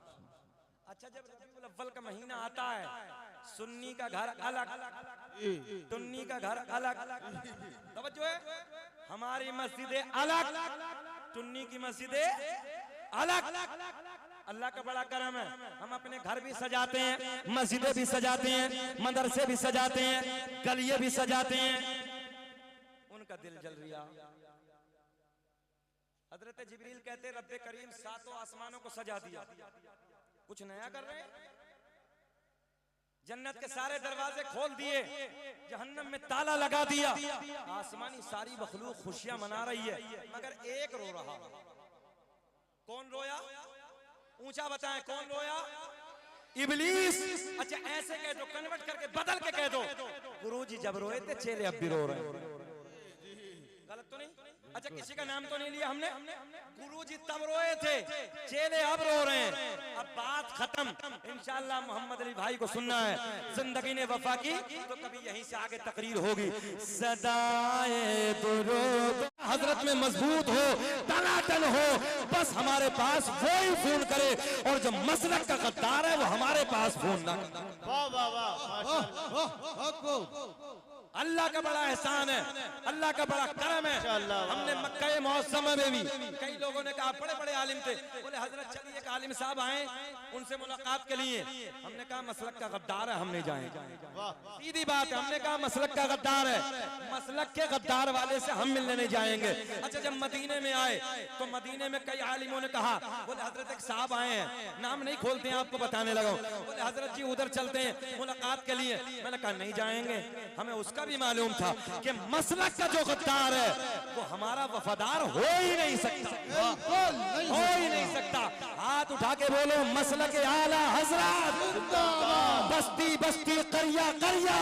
[SPEAKER 1] अच्छा, जब रबीउल अव्वल का महीना आता है, सुन्नी का घर अलग, टुन्नी का घर अलग। तवज्जो है, हमारी मस्जिदें अलग, टुन्नी की मस्जिदें अलग। अल्लाह का बड़ा करम है, हम अपने घर भी सजाते हैं, मस्जिदें भी सजाते हैं, मदरसे भी सजाते हैं, गलिये भी सजाते हैं। उनका दिल जल रिया। हजरत जिब्रील कहते रब्बे करीम सातों आसमानों को सजा दिया, कुछ नया कर रहे हैं। जन्नत के सारे दरवाजे खोल दिए, जहन्नम में ताला लगा दिया। आसमानी सारी मखलूक खुशियां मना रही है, मगर एक रो रहा। कौन रोया? ऊंचा बताएं, कौन रोया? इब्लीस। अच्छा, ऐसे कह दो, कन्वर्ट करके बदल के कह दो, गुरुजी जब रोए थे चेले अब भी रो रहे हैं। गलत तो नहीं? अच्छा, किसी का नाम तो नहीं लिया हमने। गुरुजी तब रोए थे, चेले अब रो रहे हैं। अब बात खत्म। इंशाअल्लाह मोहम्मद अली भाई को सुनना है, जिंदगी ने वफा की तो कभी यहीं से आगे तकरीर होगी। सदाए दुरूद हजरत में मजबूत हो, तनातन हो, बस हमारे पास वो ही फोन करे, और जो मसलक का गद्दार है वो हमारे पास फोन ना करे।
[SPEAKER 2] वाह वाह वाह।
[SPEAKER 1] अल्लाह का बड़ा एहसान है, अल्लाह का बड़ा करम है। हमने मक्का मौसम में भी कई लोगों ने कहा, बड़े बड़े आलिम थे, बोले हजरत चलिए एक आलिम साहब आए, उनसे मुलाकात के लिए। हमने कहा मसलक का गद्दार है, हम नहीं जाएंगे। सीधी बात है, हमने कहा मसलक का गद्दार है, मसलक के गद्दार वाले से हम मिलने नहीं जाएंगे। अच्छा, जब मदीने में आए तो मदीने में कई आलिमों ने कहा, बोले हजरत एक साहब आए हैं, नाम नहीं खोलते हैं, आपको बताने लगा। बोले हजरत जी उधर चलते हैं मुलाकात के लिए। मैंने कहा नहीं जाएंगे, हमें उसका भी मालूम था कि मसलक का जो गद्दार है वो हमारा वफादार हो ही नहीं सकता, हो ही नहीं सकता। हाथ उठा के बोलो मसलक आला हजरत, बस्ती बस्ती करिया करिया।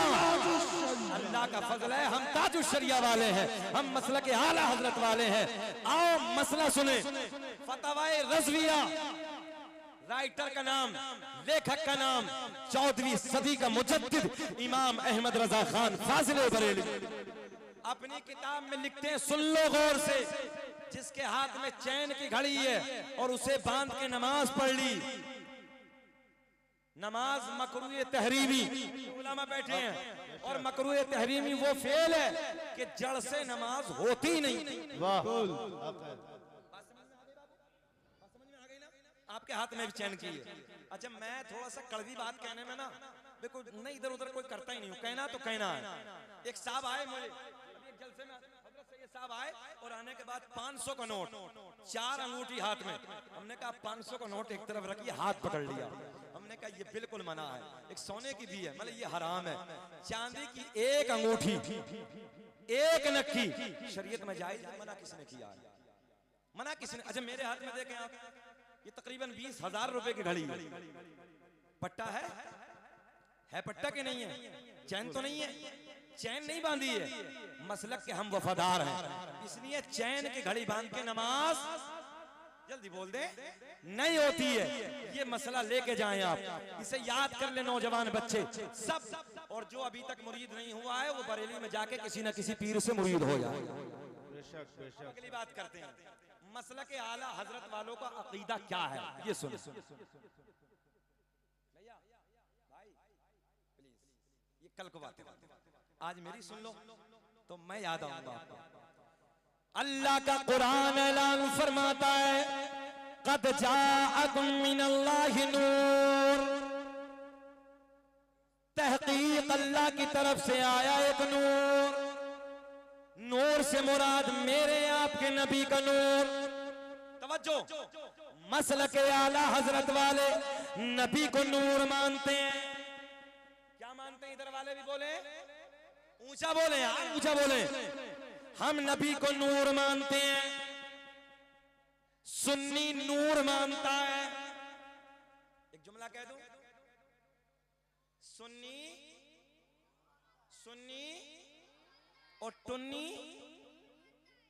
[SPEAKER 1] अल्लाह का फजल है, हम ताजुल शरिया वाले हैं, हम मसलक आला हजरत वाले हैं। आओ मसला सुने। फतवाए रज़विया, राइटर का नाम, लेखक का नाम, 14वीं सदी का मुजद्दिद इमाम अहमद रजा खान फाजिल बरेली अपनी किताब में लिखते हैं, सुन लो गौर से, जिसके हाथ में चैन की घड़ी है और उसे बांध के नमाज पढ़ ली, नमाज मकरूह तहरीमी, उलमा बैठे हैं, और मकरूह तहरीमी वो फेल है कि जड़ से नमाज होती नहीं।
[SPEAKER 2] वाह।
[SPEAKER 1] आपके हाथ में भी चैन की है। अच्छा, मैं थोड़ा सा कड़वी बात कहने में ना, देखो नहीं इधर उधर कोई करता ही नहीं हूँ, कहना तो कहना है। एक साहब आए मुझे एक जलसे में, हजरत से ये साहब आए और आने के बाद 500 का नोट, 4 अंगूठी हाथ में। हमने कहा 500 का नोट एक तरफ रखिए, हाथ पकड़ लिया। हमने कहा ये बिल्कुल मना है, एक सोने की भी है, मतलब ये हराम है। चांदी की एक अंगूठी, एक नक्की शरीयत में जायज, मना किसने किया? मना किसने? अच्छा, मेरे हाथ में देखें आप, ये तकरीबन 20,000 रुपए की घड़ी है। पट्टा है पट्टा के नहीं है? चैन तो नहीं है, चैन नहीं बांधी है। मसलक के हम वफादार हैं, इसलिए चैन की घड़ी बांध के नमाज जल्दी बोल दे, नहीं होती है। ये मसला लेके जाएं आप, इसे याद कर ले नौजवान बच्चे सब। और जो अभी तक मुरीद नहीं हुआ है वो बरेली में जाके किसी न किसी पीर से मुरीद हो जाए।
[SPEAKER 2] बेशक बेशक।
[SPEAKER 1] अगली बात करते हैं, मसला के आला हजरत वालों का अकीदा क्या है, ये सुन। भैया भाई प्लीज, ये कल को बातें, आज मेरी सुन लो तो मैं याद आऊंगा आपको। अल्लाह का कुरान ऐलान फरमाता है, क़द जाअकुम मिनल्लाहि नूर, तहकीक अल्लाह की तरफ से आया एक नूर। नूर से मुराद मेरे आपके नबी का नूर। तवज्जो, मसलक आला हजरत वाले नबी को नूर मानते हैं। क्या मानते हैं? इधर वाले भी बोले, ऊंचा बोले, ऊंचा बोले। हम नबी को नूर मानते हैं। सुन्नी नूर मानता है। एक जुमला कह दूं, सुन्नी सुन्नी और टुन्नी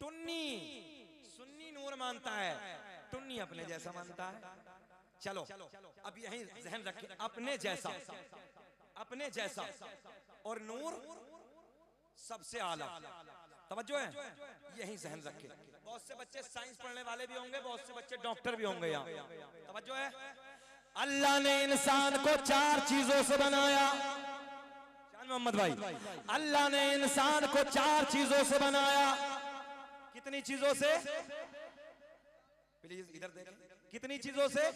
[SPEAKER 1] टुन्नी। सुन्नी नूर मानता है, टुन्नी अपने जैसा मानता है। चलो अब यही ज़हन रखें, अपने जैसा, अपने जैसा और नूर सबसे आला। तवज्जो है, यही ज़हन रखें। बहुत से बच्चे साइंस पढ़ने वाले भी होंगे, बहुत से बच्चे डॉक्टर भी होंगे यहाँ। तवज्जो है, अल्लाह ने इंसान को 4 चीजों से बनाया। मोहम्मद भाई, अल्लाह ने इंसान को 4 चीजों से बनाया। कितनी चीजों से? प्लीज इधर देख, कितनी चीजों से?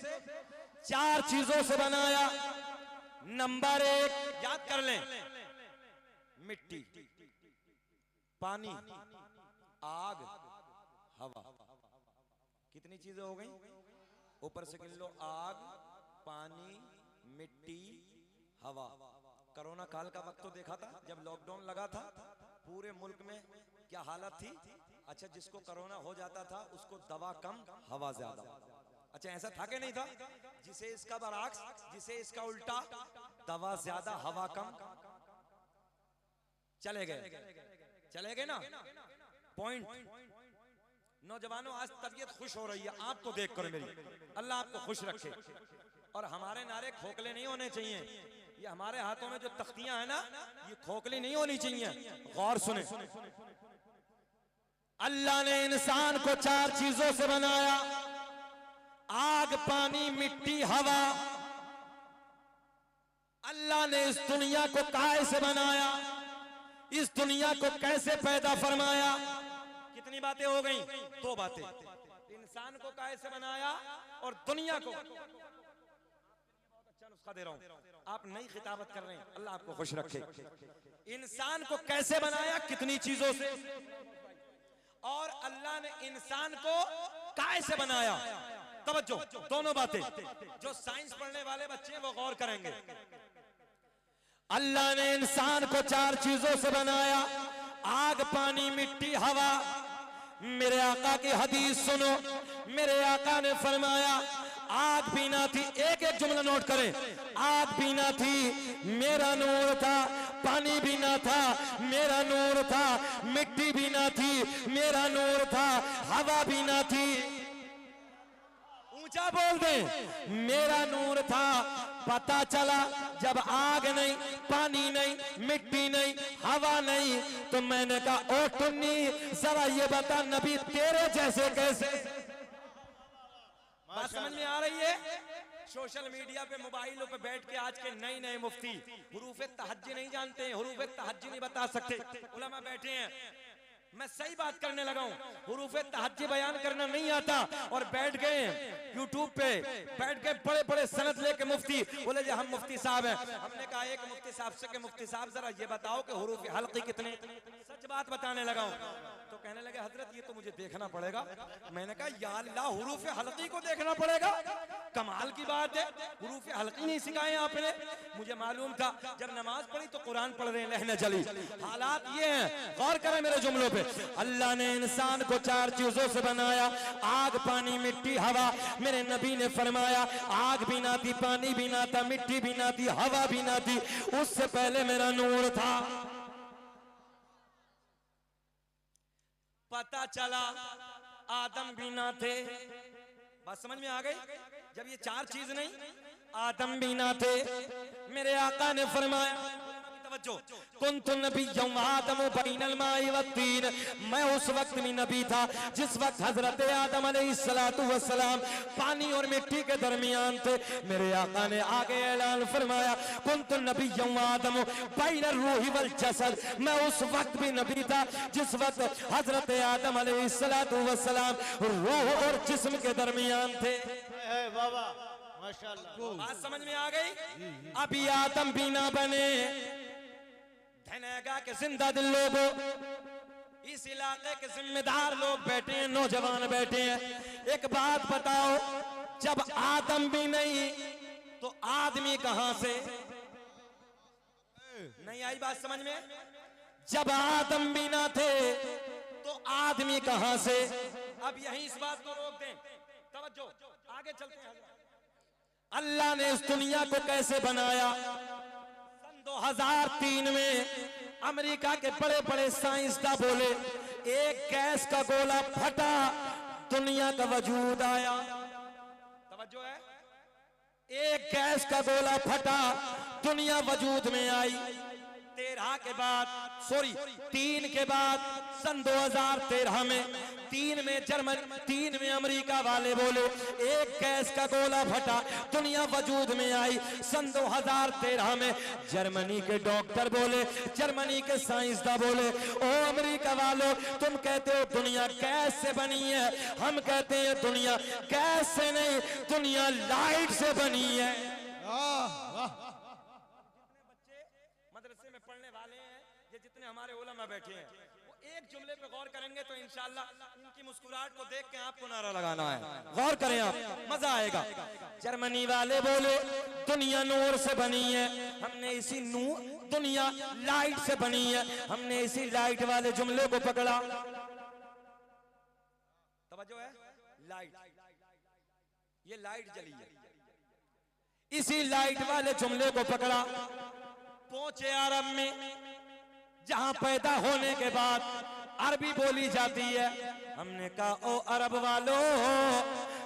[SPEAKER 1] 4 चीजों से बनाया। नंबर 1 याद कर लें, मिट्टी, पानी, आग, हवा। कितनी चीजें हो गई? ऊपर से गिन लो, आग, पानी, मिट्टी, हवा। कोरोना काल का वक्त तो देखा था, जब लॉकडाउन लगा था पूरे मुल्क में क्या हालत थी। अच्छा, जिसको कोरोना हो जाता था उसको दवा कम हवा ज्यादा। अच्छा, ऐसा था कि नहीं था? जिसे इसका बरअक्स, जिसे इसका उल्टा, दवा ज्यादा हवा कम। चले गए ना पॉइंट। नौजवानों, आज तबीयत खुश हो रही है आपको देखकर मेरी। अल्लाह आपको खुश रखे। और हमारे नारे खोखले नहीं होने चाहिए। ये हमारे हाथों में जो तख्तियां है ना, ये खोखली नहीं होनी चाहिए। गौर सुने, अल्लाह ने इंसान को 4 चीजों से बनाया। आग, पानी, मिट्टी, हवा। अल्लाह ने इस दुनिया को काहे से बनाया? इस दुनिया को कैसे पैदा फरमाया? कितनी बातें हो गई? 2 बातें। इंसान को काहे से बनाया और दुनिया को। बहुत अच्छा नुस्खा दे रहा हूं, आप नई खिताबत कर रहे हैं, अल्लाह आपको खुश रखे। इंसान को कैसे बनाया? कितनी चीजों से। और अल्लाह ने इंसान को काहे से बनाया? तवज्जो, दोनों बातें। जो साइंस पढ़ने वाले बच्चे हैं वो गौर करेंगे। अल्लाह ने इंसान को 4 चीजों से बनाया। आग, पानी, मिट्टी, हवा। मेरे आका की हदीस सुनो। मेरे आका ने फरमाया, आग भी ना थी, एक एक जुमला नोट करें। आग भी ना थी, मेरा नूर था। पानी भी ना था, मेरा नूर था। मिट्टी भी ना थी, मेरा नूर था। हवा भी ना थी, ऊंचा बोल दे, मेरा नूर था। पता चला जब आग नहीं, पानी नहीं, मिट्टी नहीं, हवा नहीं, तो मैंने कहा, ओ टुन्नी, जरा ये बता नबी तेरे जैसे कैसे? बात समझ में आ रही है? सोशल मीडिया पे, मोबाइलों पे बैठ के आज के नए नए मुफ्ती हुरूफ तहज्जी नहीं जानते हैं, हुरूफ तहज्जी नहीं बता सकते। उलमा बैठे हैं, मैं सही बात करने लगा हूं, हुरूफ तहज्जी बयान करना नहीं आता और बैठ गए यूट्यूब पे, बैठ के बड़े बड़े सनद लेके मुफ्ती बोले जी हम मुफ्ती साहब हैं। हमने कहा एक मुफ्ती साहब से कि मुफ्ती साहब जरा ये बताओ कि हुरूफ हल्की कितने? सच बात बताने लगा हूं तो कहने लगे हजरत ये तो मुझे देखना पड़ेगा। मैंने कहा या अल्लाह, हुरूफ हल्की को देखना पड़ेगा? कमाल की बात है, हुरूफ हल्की नहीं सिखाए आपने। मुझे मालूम था, जब नमाज पढ़ी तो कुरान पढ़ रहे हैं लहना जली। हालात ये हैं, गौर करें मेरे जुमलों पे। अल्लाह ने इंसान को 4 चीजों से बनाया। आग, पानी, मिट्टी, हवा। मेरे नबी ने फरमाया, आग भी ना थी, पानी भी ना था, मिट्टी भी ना थी, हवा भी ना थी, उससे पहले मेरा नूर था। पता चला आदम भी ना थे, बात समझ में आ गई? जब ये चार चीज नहीं, आदम भी ना थे, मेरे आका ने फरमाया, तवज्जो, कुन्तु नबिय्यम आदम बैनल माई वत्तीन, मैं उस वक्त भी नबी था जिस वक्त हजरत आदम अलैहिस्सलातु वस्सलाम पानी और मिट्टी के दरमियान थे। मेरे आका ने आगे ऐलान फरमाया, कुन्तु नबिय्यम आदम बैनर रूही वल जसद, मैं उस वक्त भी नबी था जिस वक्त हजरत आदम अलैहिस्सलातु वस्सलाम रूह और जिस्म के दरमियान थे।
[SPEAKER 2] बाबा माशाल्लाह।
[SPEAKER 1] बात समझ में आ गई? अभी आदम भी ना बने, धनेगा के जिंदा दिल लोगों, इस इलाके के जिम्मेदार लोग बैठे हैं, नौजवान बैठे हैं, एक बात बताओ, जब आदम भी नहीं तो आदमी कहां से? नहीं आई बात समझ में? जब आदम भी ना थे तो आदमी कहां से? अब यहीं इस बात को रोक दें, तवज्जो, आगे चलते हैं। अल्लाह ने इस दुनिया को कैसे बनाया? 2003 में अमेरिका के बड़े बड़े साइंसदान बोले, एक गैस का गोला फटा, दुनिया का वजूद आया। तवज्जो है? एक गैस का गोला फटा, दुनिया वजूद में आई। 3 के बाद सन 2013 में 3 में अमेरिका वाले बोले एक गैस का गोला फटा, दुनिया वजूद में आई। सन 2013 में जर्मनी के डॉक्टर बोले, जर्मनी के साइंसदान बोले, ओ अमेरिका वालों, तुम कहते हो दुनिया गैस से बनी है, हम कहते हैं दुनिया गैस से नहीं, दुनिया लाइट से बनी है। मदरसे में पढ़ने वाले हैं, ये जितने हमारे उलमा बैठे हैं, वो एक जुमले पे गौर करेंगे तो इंशाअल्लाह इनकी मुस्कुराहट को देख के आपको नारा लगाना है। गौर करें आप, मजा आएगा। जर्मनी वाले बोले दुनिया नूर से बनी है, हमने इसी नूर, दुनिया लाइट से बनी है, हमने इसी लाइट वाले जुमले को पकड़ा। तवज्जो है? लाइट, ये लाइट जली है, इसी लाइट वाले जुमले को पकड़ा, पहुंचे अरब में, जहां पैदा होने के बाद अरबी बोली जाती है। हमने कहा ओ अरब वालों,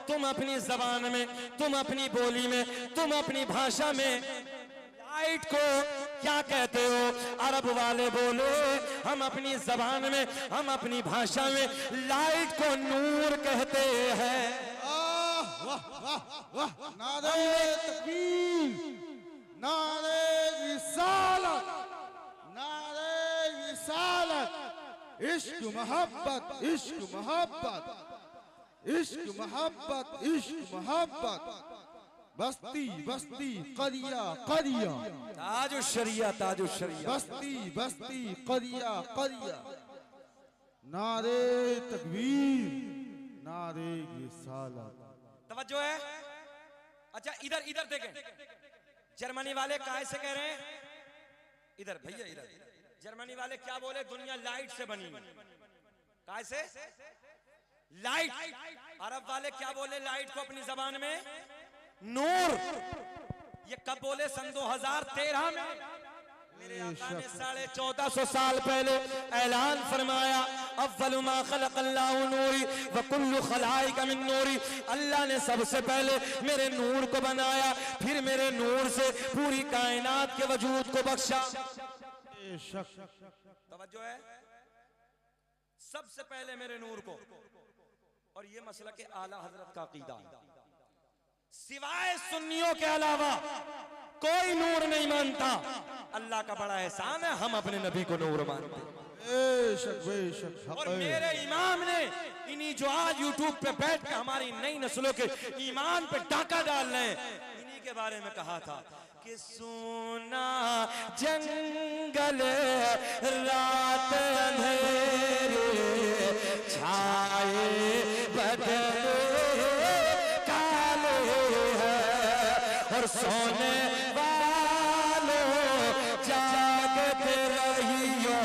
[SPEAKER 1] तुम अपनी जबान में, तुम अपनी बोली में, तुम अपनी भाषा में लाइट को क्या कहते हो? अरब वाले बोले हम अपनी जबान में, हम अपनी भाषा में लाइट को नूर कहते हैं।
[SPEAKER 3] नारे तकबीर, नारे रिसालत, नारे रिसालत, इश्क मोहब्बत, इश्क मोहब्बत, इश्क मोहब्बत, इश्क मोहब्बत, बस्ती बस्ती करिया करिया,
[SPEAKER 1] ताजु शरिया, ताजु शरिया,
[SPEAKER 3] बस्ती बस्ती करिया करिया, नारे तकबीर, नारे रिसालत।
[SPEAKER 1] तवज्जो है? अच्छा इधर इधर देखें, जर्मनी वाले काहे से कह रहे हैं? इधर भैया, इधर जर्मनी वाले क्या बोले? दुनिया लाइट से बनी। काहे से? लाइट। अरब वाले क्या बोले लाइट को अपनी जबान में? नूर। ये कब बोले? सन 2013 में। मेरे आका ने 1450 साल पहले ऐलान फरमाया, अव्वलु मा खलक़ल्लाहु नूरी व कुल्लु खलाइक मिन नूरी, अल्लाह ने सबसे पहले मेरे नूर को बनाया, फिर मेरे नूर से पूरी कायनात के वजूद को बख्शा। तवज्जो है? सबसे पहले मेरे नूर को, और ये मसला के आला हजरत का अकीदा, सिवाय सुन्नियों के अलावा कोई नूर नहीं मानता। अल्लाह का बड़ा एहसान है, हम अपने नबी को नूर मानते।
[SPEAKER 3] बेशक बेशक।
[SPEAKER 1] और मेरे इमाम ने इन्हीं जो आज यूट्यूब पे बैठ के हमारी नई नस्लों के ईमान पे डाका डाल रहे हैं, इन्हीं के बारे में कहा था कि सोना जंगल रात अंधेरे छाए बदले काले हैं, और सोने वालों जागते रहियो।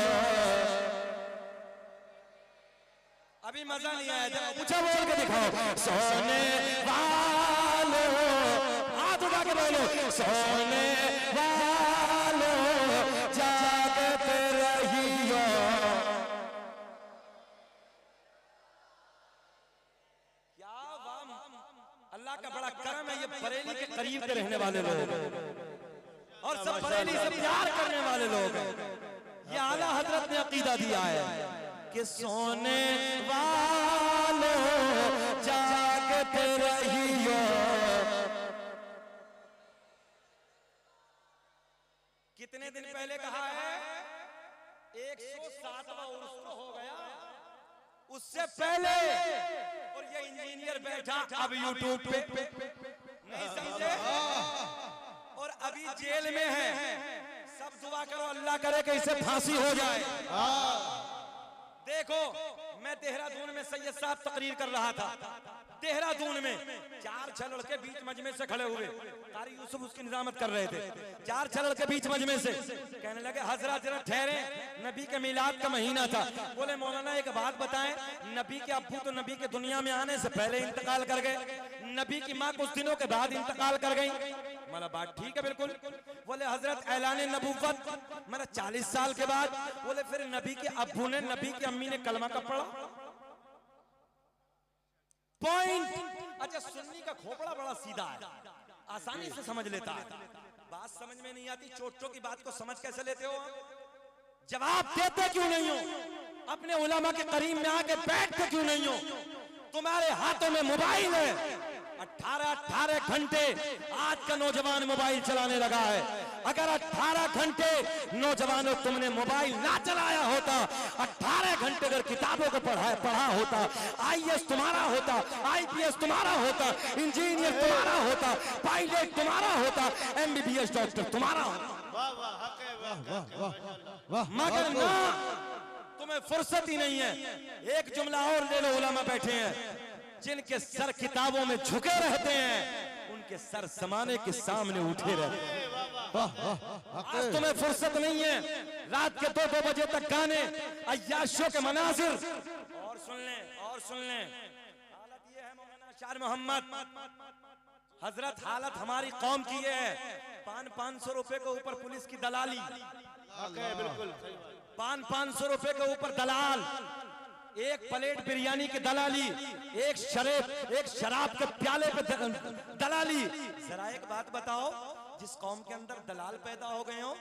[SPEAKER 1] अभी मजा नहीं आया, जरा ऊंचा बोल के दिखाओ। सोने वालों, हाथ उठा के बोलो, सोने वालों जागते रहियो। क्या करीब के रहने वाले लोग हैं और सब बरेली से प्यार करने वाले लोग हैं। ये आला हजरत ने अकीदा दिया है कि सोने वालों जागते रहियो। कितने दिन पहले कहा है? 107वां उर्स तो हो गया, उससे पहले। और ये इंजीनियर बैठा अब यूट्यूब पे, नहीं समझे? और अभी जेल में है। सब दुआ करो अल्लाह करे कि इसे फांसी हो जाए। देखो, मैं देहरादून में सैयद साहब तकरीर कर रहा था। देहरादून में 4-6 लड़के बीच मजमे से खड़े हुए, कारी यूसुफ उसकी निजामत कर रहे थे। 4-6 लड़के बीच मजमे से कहने लगे, हजरत जरा ठहरे, नबी के मिलाद का महीना था। बोले मौलाना एक बात बताएं, नबी के अब्बू तो नबी के दुनिया में आने से पहले इंतकाल कर गए, नबी की माँ कुछ दिनों के बाद इंतकाल कर गई। मला बात ठीक है बिल्कुल। बोले हजरत ऐलाने नबूवत मेरा 40 साल के बाद। बोले फिर नबी के अब्बू ने, नबी की अम्मी ने कलमा कब पढ़ा? पॉइंट। अच्छा, सुन्नी का खोपड़ा बड़ा सीधा है, आसानी से समझ लेता है। बात समझ में नहीं आती, चोटों की बात को समझ कैसे लेते हो? जवाब देते क्यों नहीं हो? अपने उलमा के करीब में आके बैठते क्यों नहीं हो? तुम्हारे हाथों में मोबाइल है, 18 घंटे आज का नौजवान मोबाइल चलाने लगा है। अगर 18 घंटे नौजवानों तुमने मोबाइल ना चलाया होता, 18 घंटे अगर किताबों को पढ़ा होता, IAS तुम्हारा होता, IPS तुम्हारा होता, इंजीनियर तुम्हारा होता, पायलट तुम्हारा होता, MBBS डॉक्टर तुम्हारा होता। मगर ना, तुम्हें फुर्सत ही नहीं है। एक जुमला और ले लो, उलमा बैठे हैं जिनके सर किताबों में झुके रहते हैं, उनके सर जमाने के सामने उठे रहते हैं। आज तुम्हें फुर्सत नहीं है, रात के 2-2 बजे तक गाने, अय्याशों के मनाजिर। और सुन लें, और सुन लें, हालत ये है मौलाना शार मोहम्मद हजरत, हालत हमारी कौम की ये है। 500 रुपए के ऊपर पुलिस की दलाली,
[SPEAKER 2] बिल्कुल
[SPEAKER 1] 500 रुपए के ऊपर दलाल, एक प्लेट बिरयानी की दलाली, एक शराब के प्याले पे दलाली। जरा एक बात बताओ, जिस कौम के अंदर दलाल पैदा हो गए हो,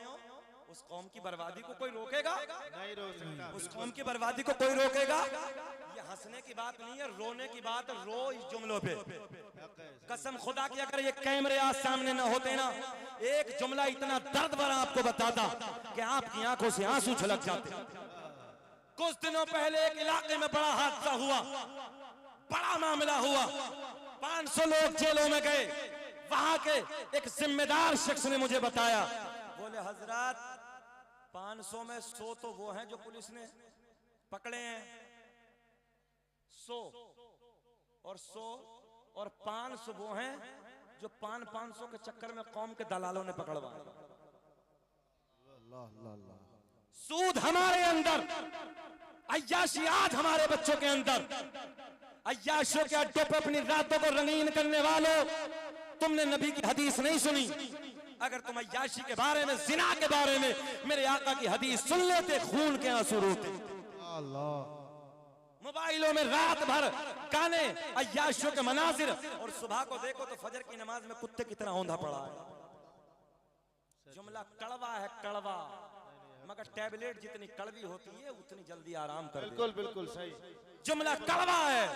[SPEAKER 1] उस कौम की बर्बादी को कोई रोकेगा?
[SPEAKER 2] नहीं रोक सकता।
[SPEAKER 1] उस कौम की बर्बादी को कोई रोकेगा? ये हंसने की बात नहीं है, रोने की बात। रो इस जुमलों पे, कसम खुदा की अगर ये कैमरे आज सामने ना होते ना, एक जुमला इतना दर्द भरा आपको बताता कि आपकी आंखों से आंसू छलक जाते। कुछ दिनों पहले एक इलाके में बड़ा हादसा हुआ, बड़ा मामला हुआ, 500 लोग जेलों में गए। वहां के एक जिम्मेदार शख्स ने मुझे बताया, बोले हजरत 500 में 100 तो वो हैं जो पुलिस ने पकड़े हैं, 100 और 100 और 500 वो हैं जो 500 के चक्कर में कौम के दलालों ने पकड़वाया। सूद हमारे अंदर, अय्याशी आज हमारे बच्चों के अंदर। अय्याशों के अड्डों पर अपनी रातों को रंगीन करने वालों, तुमने नबी की हदीस नहीं सुनी। अगर तुम अय्याशी के बारे में, जिना के बारे में मेरे आका की हदीस सुन लेते, खून के आंसू रोते। मोबाइलों में रात भर गाने, अय्याशों के मनाजिर, और सुबह को देखो तो फजर की नमाज में कुत्ते की तरह औंधा पड़ा है। जुमला कड़वा है, कड़वा, मगर टैबलेट जितनी कड़वी होती है उतनी जल्दी आराम कर देती है।
[SPEAKER 2] बिल्कुल बिल्कुल सही।
[SPEAKER 1] जुमला कड़वा है,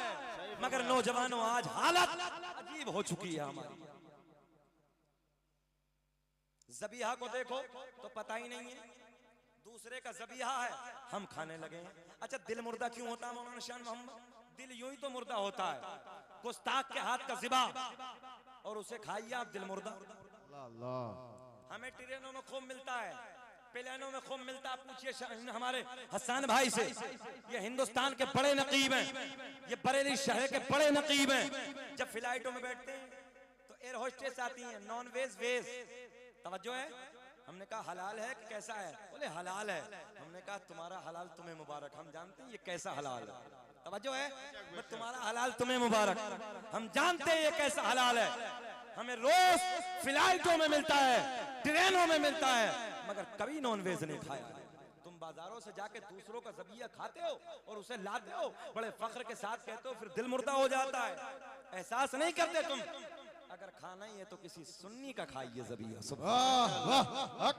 [SPEAKER 1] मगर नौजवानों आज हालत अजीब हो चुकी है हमारी। ज़बीहा को देखो तो पता ही नहीं है, दूसरे का ज़बीहा है, हम खाने लगे हैं। अच्छा, दिल मुर्दा क्यों होता है मौलाना शान मोहम्मद? दिल यूं ही तो मुर्दा होता है, गुस्ताख के हाथ का ज़िबा, और उसे खाइए आप, दिल मुर्दा। हमें ट्रेनों में खूब मिलता है, प्लेनों में खूब मिलता है। पूछिए हमारे हसन भाई से, ये हिंदुस्तान के बड़े नकीब हैं, ये बरेली शहर के बड़े नकीब हैं। जब फ्लाइटों में बैठते हैं तो एयर होस्टेस आती हैं, नॉन वेज वेज, तवज्जो है? हमने कहा हलाल है कि कैसा है? बोले हलाल है। हमने कहा तुम्हारा हलाल तुम्हें मुबारक, हम जानते हैं ये कैसा हलाल है। तवज्जो है? तुम्हारा हलाल तुम्हें मुबारक, हम जानते हैं ये कैसा हलाल है। हमें रोज फ्लाइटों में मिलता है, ट्रेनों में मिलता है, मगर कभी नॉन वेज नहीं खाया। तुम बाजारों से जाके दूसरों का ज़बिया खाते हो और उसे लाते हो, बड़े फख्र के साथ कहते हो, फिर दिल मुर्दा हो जाता है। एहसास नहीं करते तुम। अगर खाना ही है तो किसी सुन्नी का खाइए जबीया।
[SPEAKER 3] वाह वाह, हक